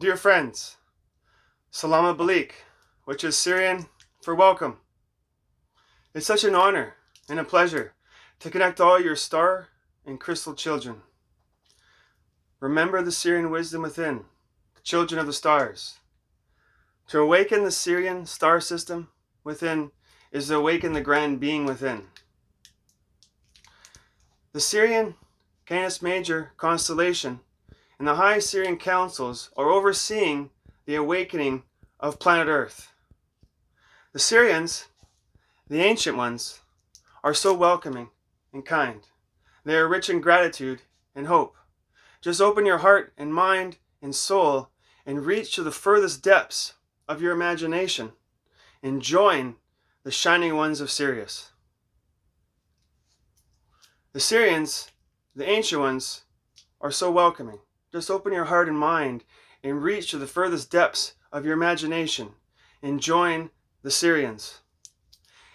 Dear friends, Salam Alaikum, which is Syrian for welcome. It's such an honor and a pleasure to connect all your star and crystal children. Remember the Syrian wisdom within, the children of the stars. To awaken the Syrian star system within is to awaken the grand being within. The Syrian Canis Major constellation and the high Syrian councils are overseeing the awakening of planet Earth. The Syrians, the ancient ones, are so welcoming and kind. They are rich in gratitude and hope. Just open your heart and mind and soul and reach to the furthest depths of your imagination and join the shining ones of Sirius. The Syrians, the ancient ones, are so welcoming. Just open your heart and mind and reach to the furthest depths of your imagination and join the Syrians.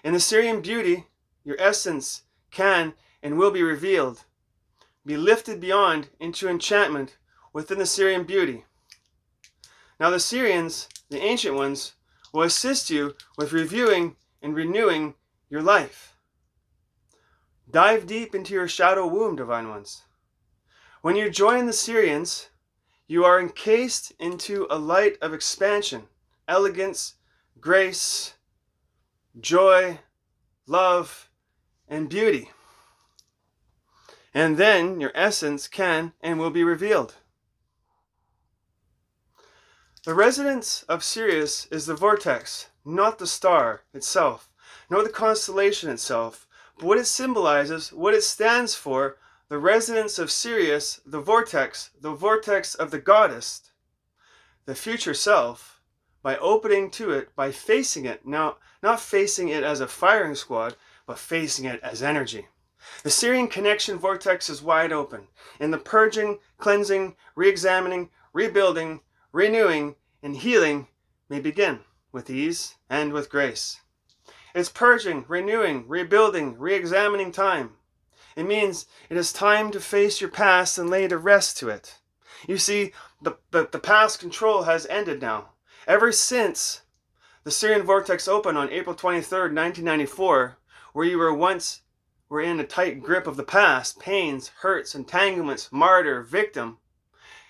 In the Syrian beauty, your essence can and will be revealed. Be lifted beyond into enchantment within the Syrian beauty. Now the Syrians, the ancient ones, will assist you with reviewing and renewing your life. Dive deep into your shadow womb, divine ones. When you join the Syrians, you are encased into a light of expansion, elegance, grace, joy, love, and beauty. And then your essence can and will be revealed. The residence of Sirius is the vortex, not the star itself, nor the constellation itself, but what it symbolizes, what it stands for. The residence of Sirius, the vortex of the goddess, the future self, by opening to it, by facing it, now not facing it as a firing squad, but facing it as energy. The Syrian connection vortex is wide open, and the purging, cleansing, re-examining, rebuilding, renewing, and healing may begin with ease and with grace. It's purging, renewing, rebuilding, re-examining time. It means it is time to face your past and lay to rest to it. You see, the past control has ended now. Ever since the Syrian vortex opened on April 23rd, 1994, where you were in a tight grip of the past, pains, hurts, entanglements, martyr, victim,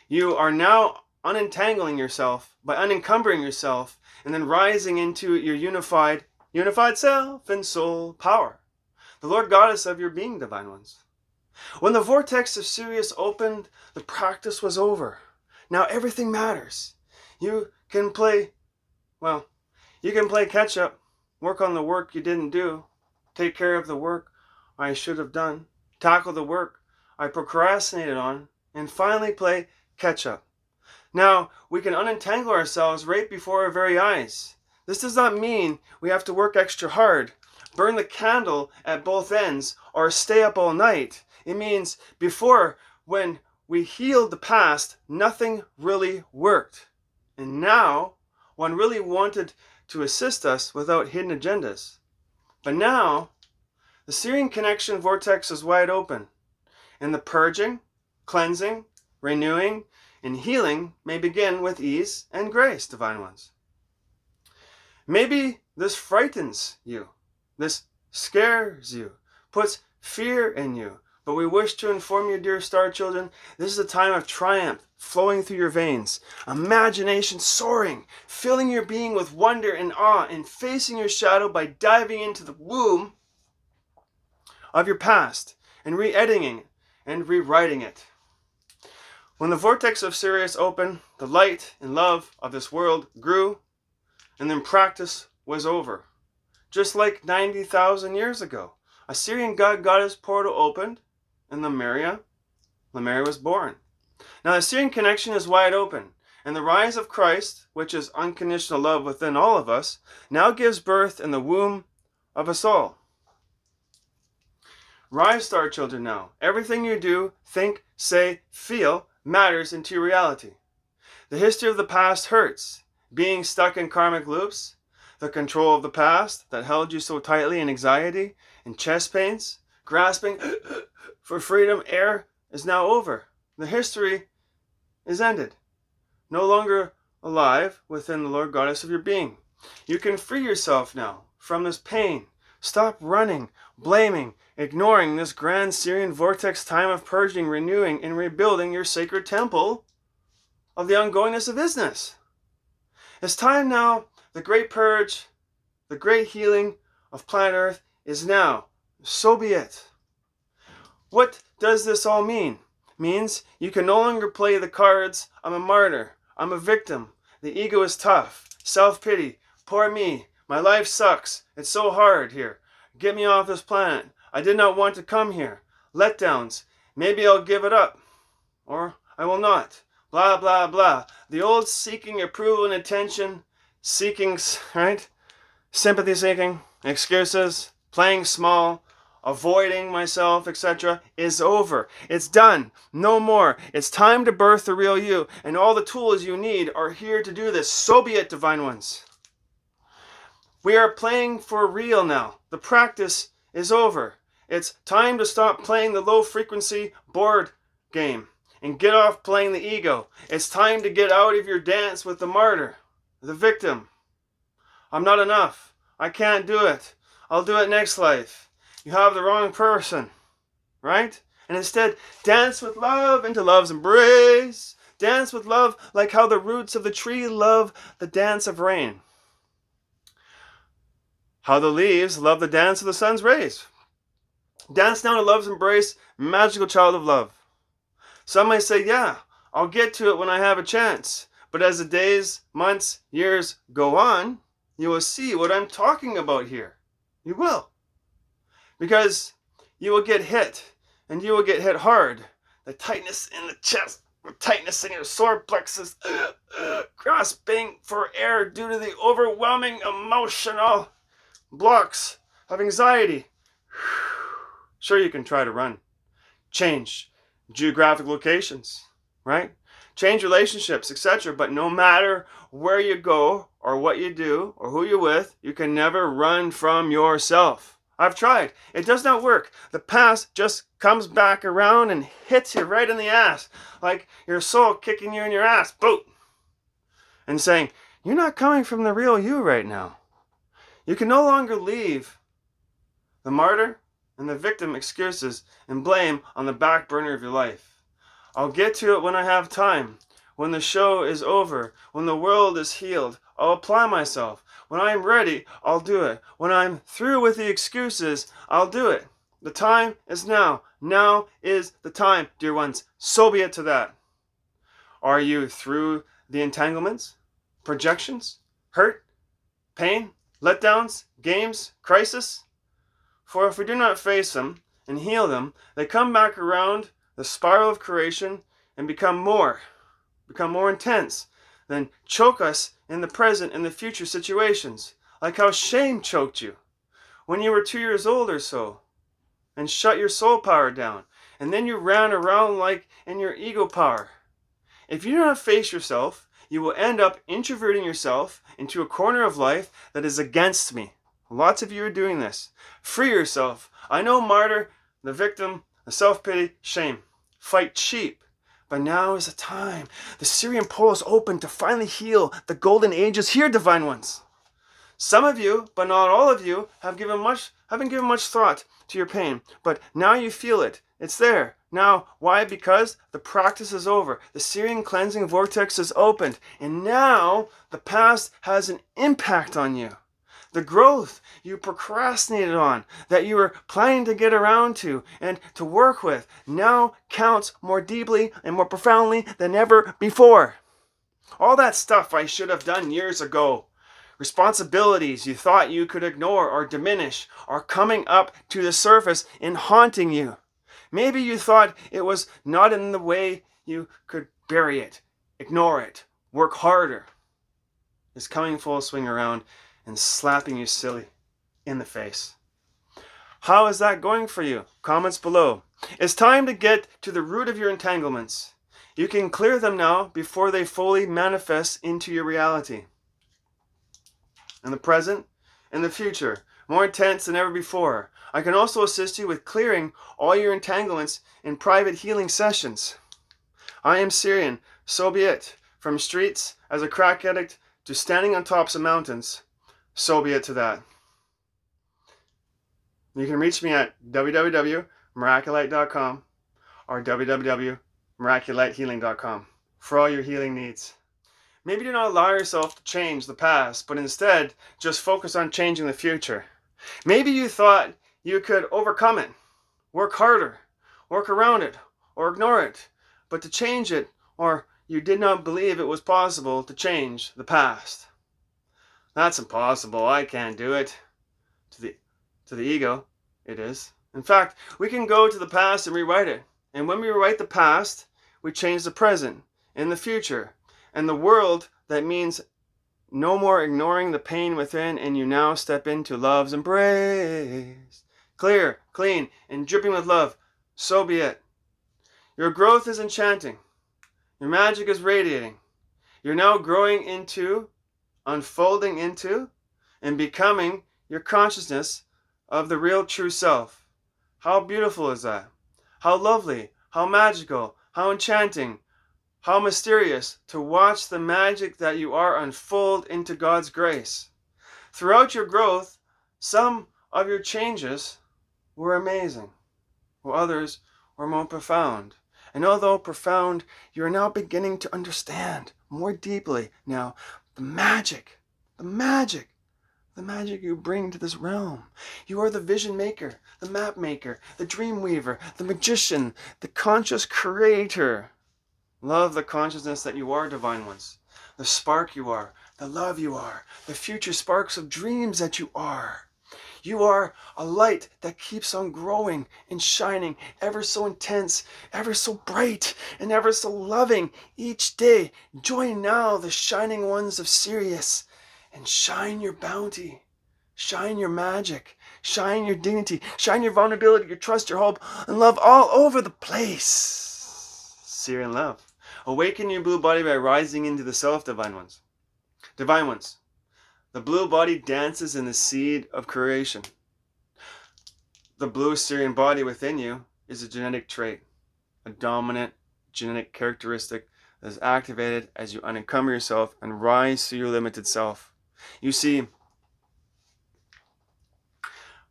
you are now unentangling yourself by unencumbering yourself and then rising into your unified self and soul power. The Lord Goddess of your being, divine ones. When the vortex of Sirius opened, the practice was over. Now everything matters. You can play catch up, work on the work you didn't do, take care of the work I should have done, tackle the work I procrastinated on, and finally play catch up. Now we can unentangle ourselves right before our very eyes. This does not mean we have to work extra hard, burn the candle at both ends, or stay up all night. It means before, when we healed the past, nothing really worked. And now, one really wanted to assist us without hidden agendas. But now, the Syrian connection vortex is wide open, and the purging, cleansing, renewing, and healing may begin with ease and grace, divine ones. Maybe this frightens you. This scares you, puts fear in you. But we wish to inform you, dear star children, this is a time of triumph flowing through your veins, imagination soaring, filling your being with wonder and awe, and facing your shadow by diving into the womb of your past and re-editing it and rewriting it. When the vortex of Sirius opened, the light and love of this world grew, and then practice was over. Just like 90,000 years ago, a Syrian god-goddess portal opened, and Lemuria was born. Now the Syrian connection is wide open, and the rise of Christ, which is unconditional love within all of us, now gives birth in the womb of us all. Rise, star children, now. Everything you do, think, say, feel matters into your reality. The history of the past hurts. Being stuck in karmic loops, the control of the past that held you so tightly in anxiety and chest pains, grasping for freedom air is now over. The history is ended. no longer alive within the Lord Goddess of your being. You can free yourself now from this pain. Stop running, blaming, ignoring this grand Sirian vortex time of purging, renewing, and rebuilding your sacred temple of the ongoingness of isness. It's time now. The great purge, the great healing of planet Earth is now. So be it. What does this all mean? It means you can no longer play the cards, I'm a martyr, I'm a victim, the ego is tough, self-pity, poor me, my life sucks, it's so hard here, get me off this planet, I did not want to come here, letdowns, maybe I'll give it up, or I will not, blah blah blah. The old seeking approval and attention, seeking, right? Sympathy seeking, excuses, playing small, avoiding myself, etc. is over. It's done. No more. It's time to birth the real you, and all the tools you need are here to do this. So be it, divine ones. We are playing for real now. The practice is over. It's time to stop playing the low frequency board game and get off playing the ego. It's time to get out of your dance with the martyr, the victim. I'm not enough. I can't do it. I'll do it next life. You have the wrong person, right? And instead, dance with love into love's embrace. Dance with love like how the roots of the tree love the dance of rain. How the leaves love the dance of the sun's rays. Dance now to love's embrace, magical child of love. Some may say, yeah, I'll get to it when I have a chance. But as the days, months, years go on, you will see what I'm talking about here. You will. Because you will get hit, and you will get hit hard. The tightness in the chest, the tightness in your solar plexus, grasping for air due to the overwhelming emotional blocks of anxiety. Sure, you can try to run. Change geographic locations, right? Change relationships, etc. But no matter where you go, or what you do, or who you're with, you can never run from yourself. I've tried. It does not work. The past just comes back around and hits you right in the ass. Like your soul kicking you in your ass. Boom! And saying, you're not coming from the real you right now. You can no longer leave the martyr and the victim excuses and blame on the back burner of your life. I'll get to it when I have time. When the show is over. When the world is healed. I'll apply myself. When I'm ready, I'll do it. When I'm through with the excuses, I'll do it. The time is now. Now is the time, dear ones. So be it to that. Are you through the entanglements, projections, hurt, pain, letdowns, games, crisis? For if we do not face them and heal them, they come back around the spiral of creation and become more intense, then choke us in the present and the future situations, like how shame choked you when you were 2 years old or so, and shut your soul power down, and then you ran around like in your ego power. If you do not face yourself, you will end up introverting yourself into a corner of life that is against me. Lots of you are doing this. Free yourself. I know martyr, the victim, the self-pity, shame. Fight cheap. But now is the time. The Sirian pole is open to finally heal. The golden age is here, divine ones. Some of you, but not all of you, haven't given much thought to your pain. But now you feel it. It's there. Now, why? Because the practice is over. The Sirian cleansing vortex is opened. And now the past has an impact on you. The growth you procrastinated on, that you were planning to get around to and to work with, now counts more deeply and more profoundly than ever before. All that stuff I should have done years ago, responsibilities you thought you could ignore or diminish, are coming up to the surface and haunting you. Maybe you thought it was not in the way you could bury it, ignore it, work harder. It's coming full swing around and slapping you silly in the face. How is that going for you? Comments below. It's time to get to the root of your entanglements. You can clear them now before they fully manifest into your reality. In the present, in the future, more intense than ever before. I can also assist you with clearing all your entanglements in private healing sessions. I am Sirian, so be it. from streets as a crack addict to standing on tops of mountains, so be it to that. You can reach me at www.miraculite.com or www.miraculitehealing.com for all your healing needs. Maybe do not allow yourself to change the past, but instead just focus on changing the future. Maybe you thought you could overcome it, work harder, work around it, or ignore it, but to change it, or you did not believe it was possible to change the past. That's impossible. I can't do it. To the ego, it is. In fact, we can go to the past and rewrite it. And when we rewrite the past, we change the present and the future. And the world, that means no more ignoring the pain within, and you now step into love's embrace. Clear, clean, and dripping with love. So be it. Your growth is enchanting. Your magic is radiating. You're now growing into, unfolding into, and becoming your consciousness of the real true self. How beautiful is that? How lovely, how magical, how enchanting, how mysterious to watch the magic that you are unfold into God's grace. Throughout your growth, some of your changes were amazing, while others were more profound. And although profound, you are now beginning to understand more deeply now the magic you bring to this realm. You are the vision maker, the map maker, the dream weaver, the magician, the conscious creator. Love the consciousness that you are, divine ones. The spark you are, the love you are, the future sparks of dreams that you are. You are a light that keeps on growing and shining, ever so intense, ever so bright, and ever so loving each day. Join now the shining ones of Sirius and shine your bounty, shine your magic, shine your dignity, shine your vulnerability, your trust, your hope, and love all over the place. Sirian love. Awaken your blue body by rising into the self, divine ones. Divine ones. The blue body dances in the seed of creation. The blue Sirian body within you is a genetic trait, a dominant genetic characteristic that is activated as you unencumber yourself and rise to your limited self. You see,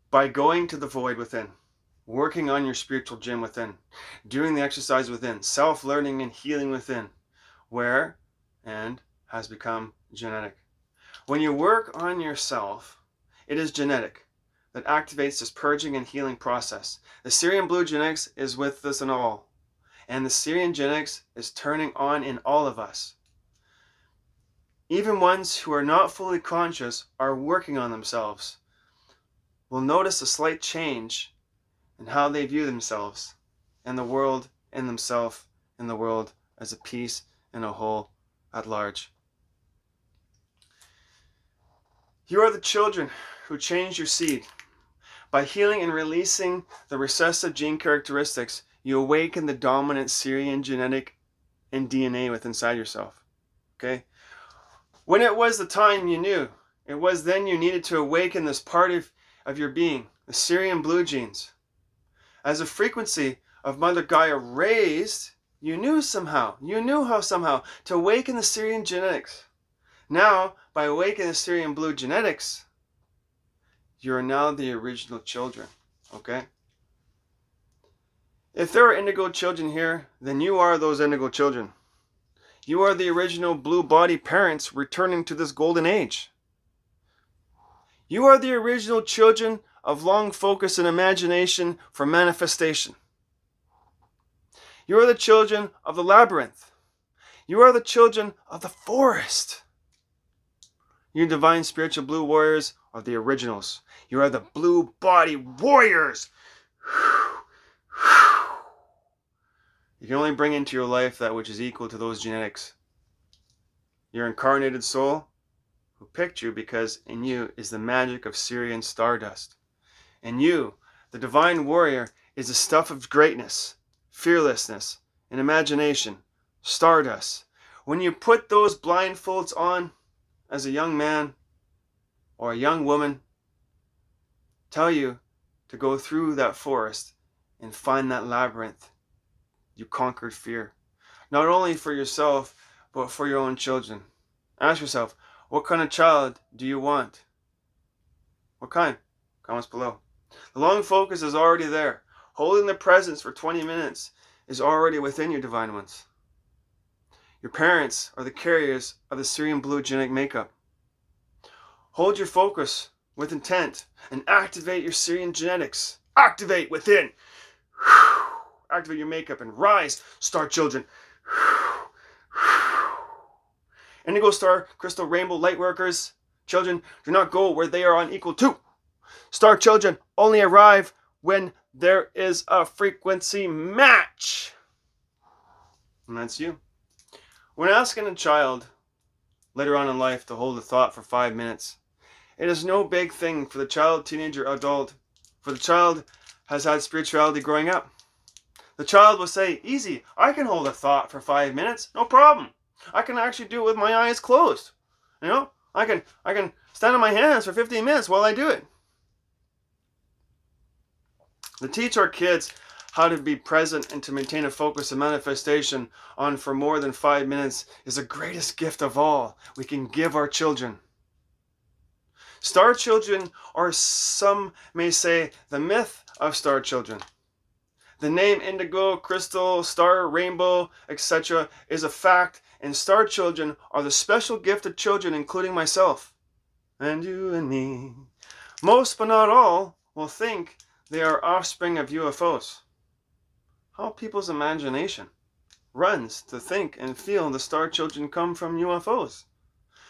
by going to the void within, working on your spiritual gym within, doing the exercise within, self-learning and healing within, where and has become genetic. When you work on yourself, it is genetic that activates this purging and healing process. The Sirian blue genetics is with us and all, and the Sirian genetics is turning on in all of us. Even ones who are not fully conscious are working on themselves. Will notice a slight change in how they view themselves and the world and themselves and the world as a piece and a whole at large. You are the children who change your seed. By healing and releasing the recessive gene characteristics, you awaken the dominant Sirian genetic and DNA within inside yourself. Okay? When it was the time you knew, it was then you needed to awaken this part of your being, the Sirian blue genes. As the frequency of Mother Gaia raised, you knew how somehow to awaken the Sirian genetics. Now, by awakening the Sirian blue genetics, you are now the original children, okay? If there are indigo children here, then you are those indigo children. You are the original blue body parents returning to this golden age. You are the original children of long focus and imagination for manifestation. You are the children of the labyrinth. You are the children of the forest. You divine spiritual blue warriors are the originals. You are the blue body warriors. You can only bring into your life that which is equal to those genetics. Your incarnated soul who picked you because in you is the magic of Sirian stardust. And you, the divine warrior, is the stuff of greatness, fearlessness, and imagination, stardust. When you put those blindfolds on as a young man or a young woman, tell you to go through that forest and find that labyrinth, you conquered fear. Not only for yourself, but for your own children. Ask yourself, what kind of child do you want? What kind? Comments below. The long focus is already there. Holding the presence for 20 minutes is already within your divine ones. Your parents are the carriers of the Sirian blue genetic makeup. Hold your focus with intent and activate your Sirian genetics. Activate within. Activate your makeup and rise, star children. Indigo star, crystal, rainbow, light workers. Children, do not go where they are unequal to. Star children only arrive when there is a frequency match. And that's you. When asking a child later on in life to hold a thought for 5 minutes, it is no big thing for the child, teenager, adult, for the child has had spirituality growing up. The child will say, easy, I can hold a thought for 5 minutes, no problem. I can actually do it with my eyes closed. You know, I can stand on my hands for 15 minutes while I do it. To teach our kids how to be present and to maintain a focus and manifestation on for more than 5 minutes is the greatest gift of all we can give our children. Star children, or some may say the myth of star children. The name indigo, crystal, star, rainbow, etc. is a fact, and star children are the special gifted children, including myself and you and me. Most but not all will think they are offspring of UFOs. How people's imagination runs to think and feel the star children come from UFOs.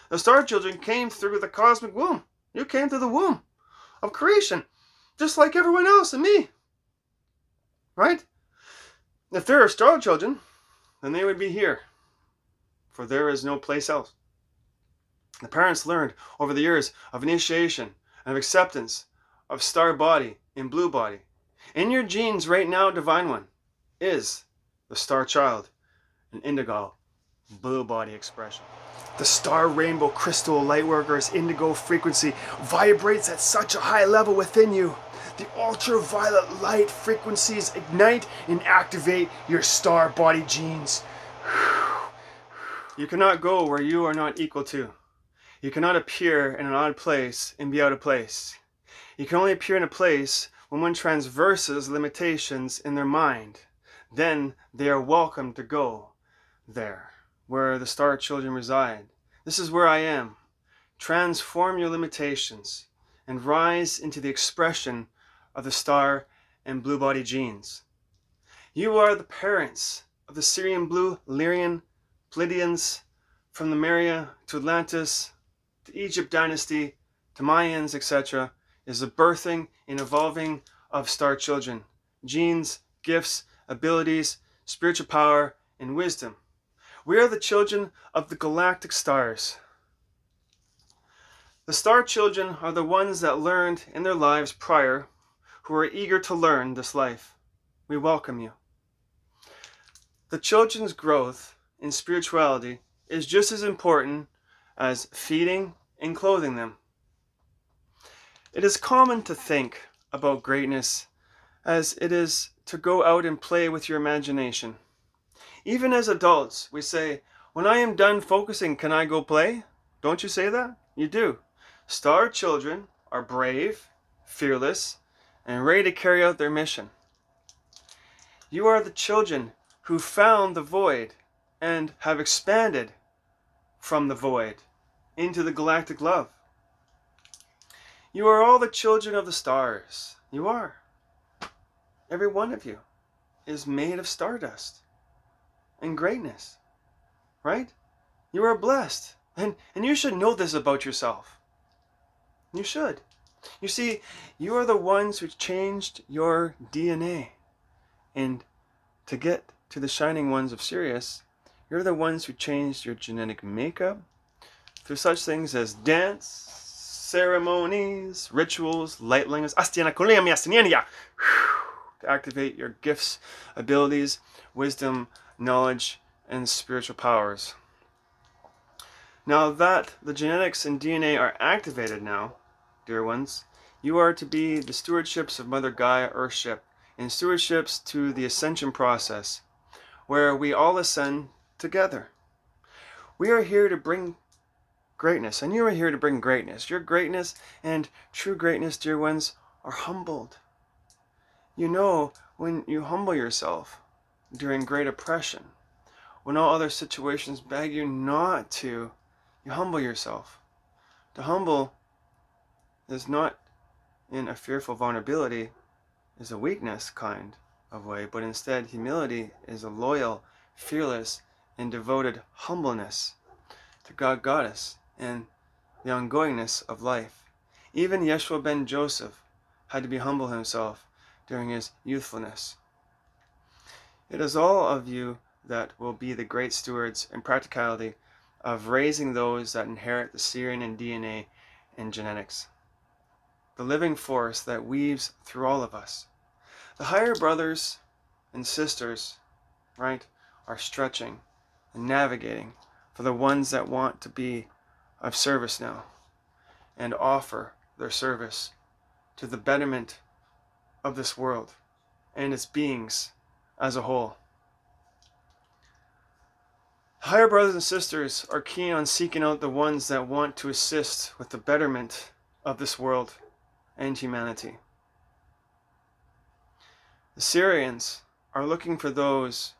The star children came through the cosmic womb. You came through the womb of creation, just like everyone else and me. Right? If there are star children, then they would be here, for there is no place else. The parents learned over the years of initiation and of acceptance of star body and blue body. In your genes right now, Divine One, is the star child, an indigo blue body expression. The star rainbow crystal lightworker's indigo frequency vibrates at such a high level within you. The ultraviolet light frequencies ignite and activate your star body genes. You cannot go where you are not equal to. You cannot appear in an odd place and be out of place. You can only appear in a place when one transverses limitations in their mind. Then they are welcome to go there, where the star children reside. This is where I am. Transform your limitations and rise into the expression of the star and blue body genes. You are the parents of the Sirian blue, Lyrian, Pleiadians, from the Meria to Atlantis, to Egypt dynasty, to Mayans, etc., is the birthing and evolving of star children. Genes, gifts, abilities, spiritual power, and wisdom. We are the children of the galactic stars. The star children are the ones that learned in their lives prior, who are eager to learn this life. We welcome you. The children's growth in spirituality is just as important as feeding and clothing them. It is common to think about greatness as it is to go out and play with your imagination. Even as adults, we say, when I am done focusing, can I go play? Don't you say that? You do. Star children are brave, fearless, and ready to carry out their mission. You are the children who found the void and have expanded from the void into the galactic love. You are all the children of the stars. You are. Every one of you is made of stardust and greatness, right? You are blessed, and you should know this about yourself. You should. You see, you are the ones who changed your DNA, and to get to the shining ones of Sirius, you're the ones who changed your genetic makeup through such things as dance, ceremonies, rituals, light language, to activate your gifts, abilities, wisdom, knowledge, and spiritual powers. Now that the genetics and DNA are activated now, dear ones, you are to be the stewardships of Mother Gaia Earthship and stewardships to the ascension process, where we all ascend together. We are here to bring greatness, and you are here to bring greatness. Your greatness and true greatness, dear ones, are humbled. You know, when you humble yourself during great oppression, when all other situations beg you not to, you humble yourself. To humble is not in a fearful vulnerability, is a weakness kind of way, but instead humility is a loyal, fearless, and devoted humbleness to God Goddess and the ongoingness of life. Even Yeshua ben Joseph had to be humble himself during his youthfulness. It is all of you that will be the great stewards in practicality of raising those that inherit the Sirian and DNA and genetics. The living force that weaves through all of us. The higher brothers and sisters, right, are stretching and navigating for the ones that want to be of service now and offer their service to the betterment of this world and its beings as a whole. Higher brothers and sisters are keen on seeking out the ones that want to assist with the betterment of this world and humanity. The Sirians are looking for those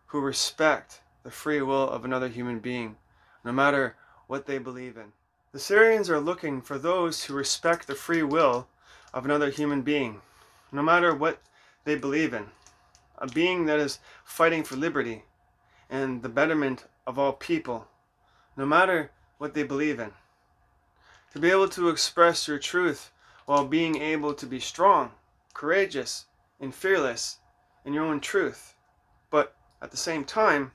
who respect the free will of another human being, no matter what they believe in. The Sirians are looking for those who respect the free will of another human being, no matter what they believe in. A being that is fighting for liberty and the betterment of all people, no matter what they believe in. To be able to express your truth while being able to be strong, courageous, and fearless in your own truth, but at the same time,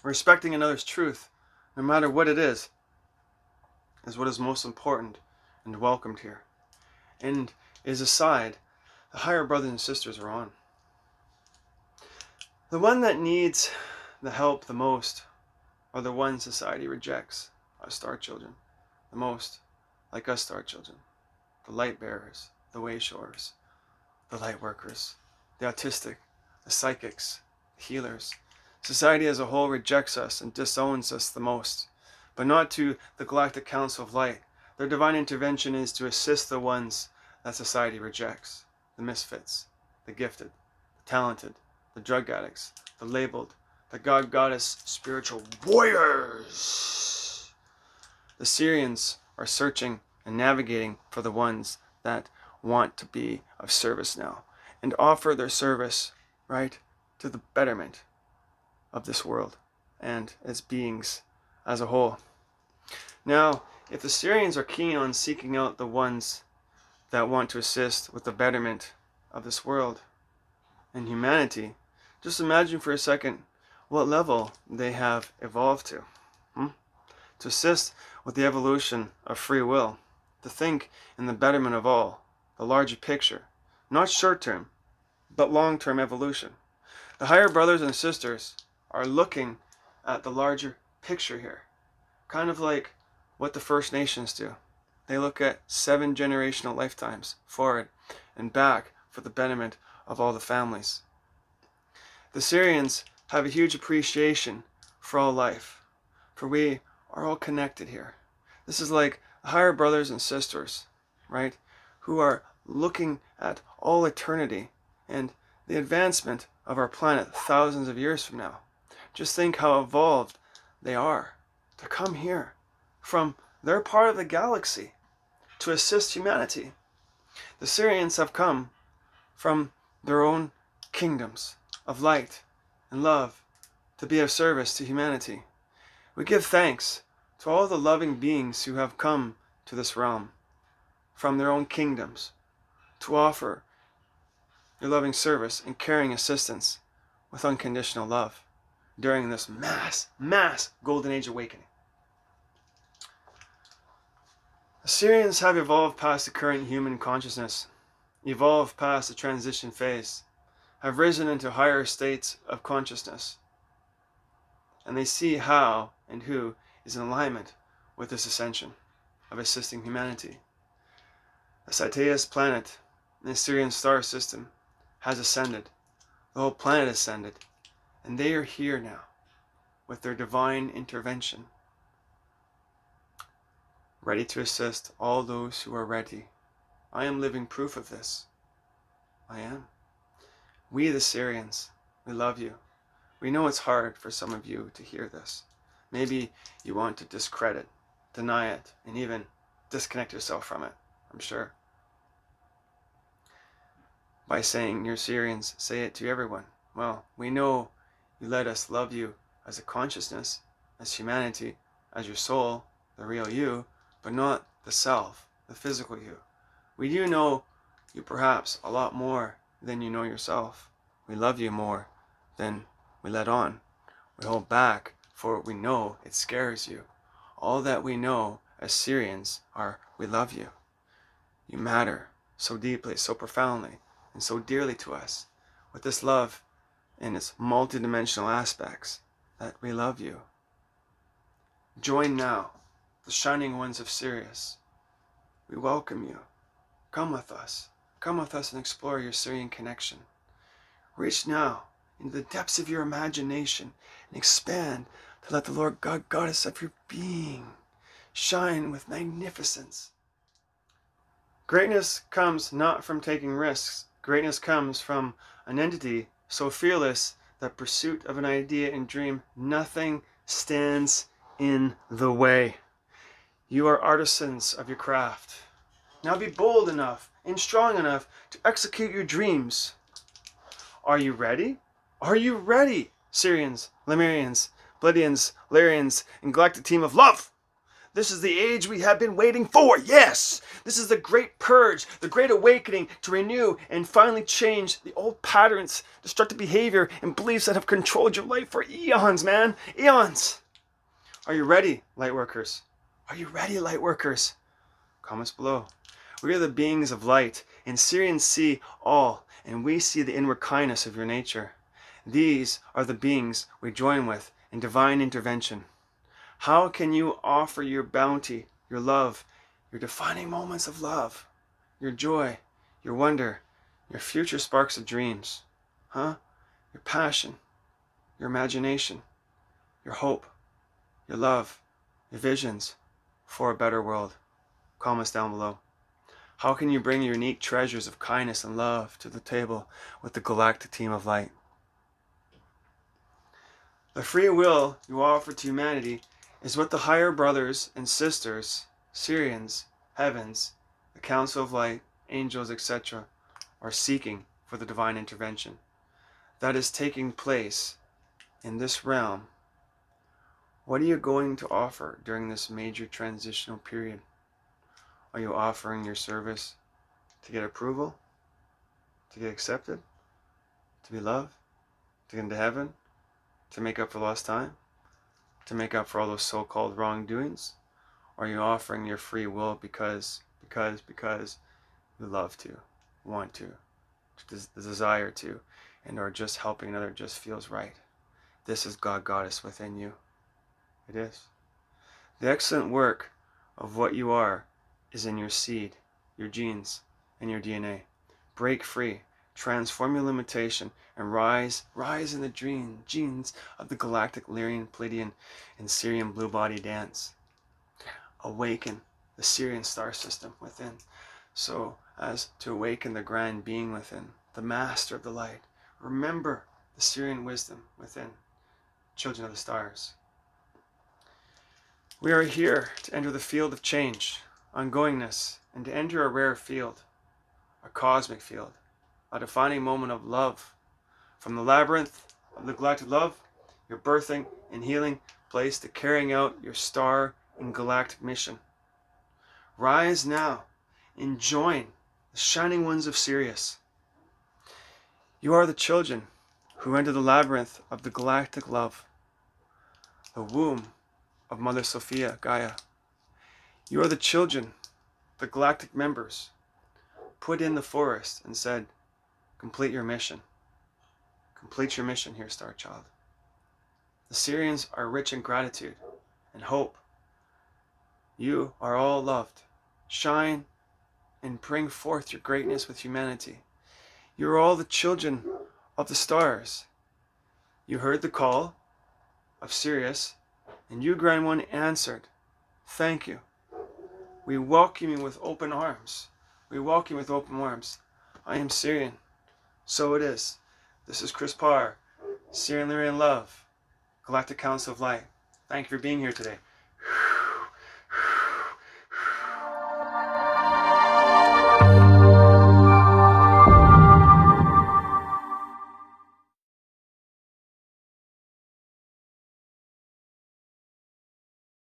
respecting another's truth, no matter what it is what is most important and welcomed here, and is a side the higher brothers and sisters are on. The one that needs the help the most are the ones society rejects, our star children, the most, like us star children, the light bearers, the way showers, the light workers, the autistic, the psychics, the healers. Society as a whole rejects us and disowns us the most, but not to the Galactic Council of Light. Their divine intervention is to assist the ones that society rejects, the misfits, the gifted, the talented, the drug addicts, the labeled, the God Goddess spiritual warriors. The Sirians are searching and navigating for the ones that want to be of service now and offer their service, right, to the betterment of this world and its beings as a whole. Now, if the Sirians are keen on seeking out the ones that want to assist with the betterment of this world and humanity, just imagine for a second what level they have evolved to. To assist with the evolution of free will, to think in the betterment of all, the larger picture, not short-term, but long-term evolution. The higher brothers and sisters are looking at the larger picture here, kind of like what the First Nations do. They look at 7 generational lifetimes forward and back for the betterment of all the families. The Sirians have a huge appreciation for all life, for we are all connected here. This is like higher brothers and sisters, right, who are looking at all eternity and the advancement of our planet thousands of years from now. Just think how evolved they are to come here from their part of the galaxy to assist humanity. The Sirians have come from their own kingdoms of light and love to be of service to humanity. We give thanks to all the loving beings who have come to this realm from their own kingdoms to offer your loving service and caring assistance with unconditional love during this mass golden age awakening. The Sirians have evolved past the current human consciousness, evolved past the transition phase, have risen into higher states of consciousness, and they see how and who is in alignment with this ascension of assisting humanity. The Satea's planet in the Sirian star system has ascended. The whole planet ascended, and they are here now, with their divine intervention, ready to assist all those who are ready. I am living proof of this. I am. We the Sirians, we love you. We know it's hard for some of you to hear this. Maybe you want to discredit, deny it, and even disconnect yourself from it, I'm sure. By saying you're Sirians, say it to everyone. Well, we know you let us love you as a consciousness, as humanity, as your soul, the real you, but not the self, the physical you. We do know you perhaps a lot more than you know yourself. We love you more than we let on. We hold back, for we know it scares you. All that we know as Sirians are, we love you. You matter so deeply, so profoundly, and so dearly to us, with this love in its multidimensional aspects, that we love you. Join now, the shining ones of Sirius. We welcome you. Come with us. Come with us and explore your Sirian connection. Reach now into the depths of your imagination and expand to let the Lord God, Goddess of your being, shine with magnificence. Greatness comes not from taking risks. Greatness comes from an entity so fearless that pursuit of an idea and dream, nothing stands in the way. You are artisans of your craft. Now be bold enough and strong enough to execute your dreams. Are you ready? Are you ready, Sirians, Lemurians, Blidians, Larians, and galactic team of love? This is the age we have been waiting for, yes! This is the great purge, the great awakening to renew and finally change the old patterns, destructive behavior, and beliefs that have controlled your life for eons, man! Eons! Are you ready, Lightworkers? Are you ready, Lightworkers? Comments below. We are the beings of light, and Sirians see all, and we see the inward kindness of your nature. These are the beings we join with in divine intervention. How can you offer your bounty, your love, your defining moments of love, your joy, your wonder, your future sparks of dreams, your passion, your imagination, your hope, your love, your visions for a better world? Comments down below. How can you bring your unique treasures of kindness and love to the table with the galactic team of light? The free will you offer to humanity is what the higher brothers and sisters, Sirians, heavens, the Council of Light, angels, etc., are seeking for the divine intervention that is taking place in this realm. What are you going to offer during this major transitional period? Are you offering your service to get approval, to get accepted, to be loved, to get into heaven, to make up for lost time, to make up for all those so-called wrongdoings? Or are you offering your free will because you love to, want to, the desire to, and or just helping another just feels right? This is God Goddess within you. It is. The excellent work of what you are is in your seed, your genes, and your DNA. Break free, transform your limitation, and rise in the genes of the galactic Lyrian, Pleiadian, and Sirian blue body dance. Awaken the Sirian star system within, so as to awaken the grand being within, the master of the light. Remember the Sirian wisdom within, children of the stars. We are here to enter the field of change, ongoingness, and to enter a rare field, a cosmic field, a defining moment of love. From the labyrinth of the galactic love, your birthing and healing place, to carrying out your star and galactic mission. Rise now and join the shining ones of Sirius. You are the children who enter the labyrinth of the galactic love, the womb of Mother Sophia, Gaia. You are the children, the galactic members, put in the forest and said, complete your mission. Complete your mission here, Star Child. The Sirians are rich in gratitude and hope. You are all loved. Shine and bring forth your greatness with humanity. You are all the children of the stars. You heard the call. of Sirius, and you, Grand One, answered. Thank you. We welcome you with open arms. We welcome you with open arms. I am Sirian. So it is. This is Chris Parr, Sirian Lyrian Love, Galactic Council of Light. Thank you for being here today.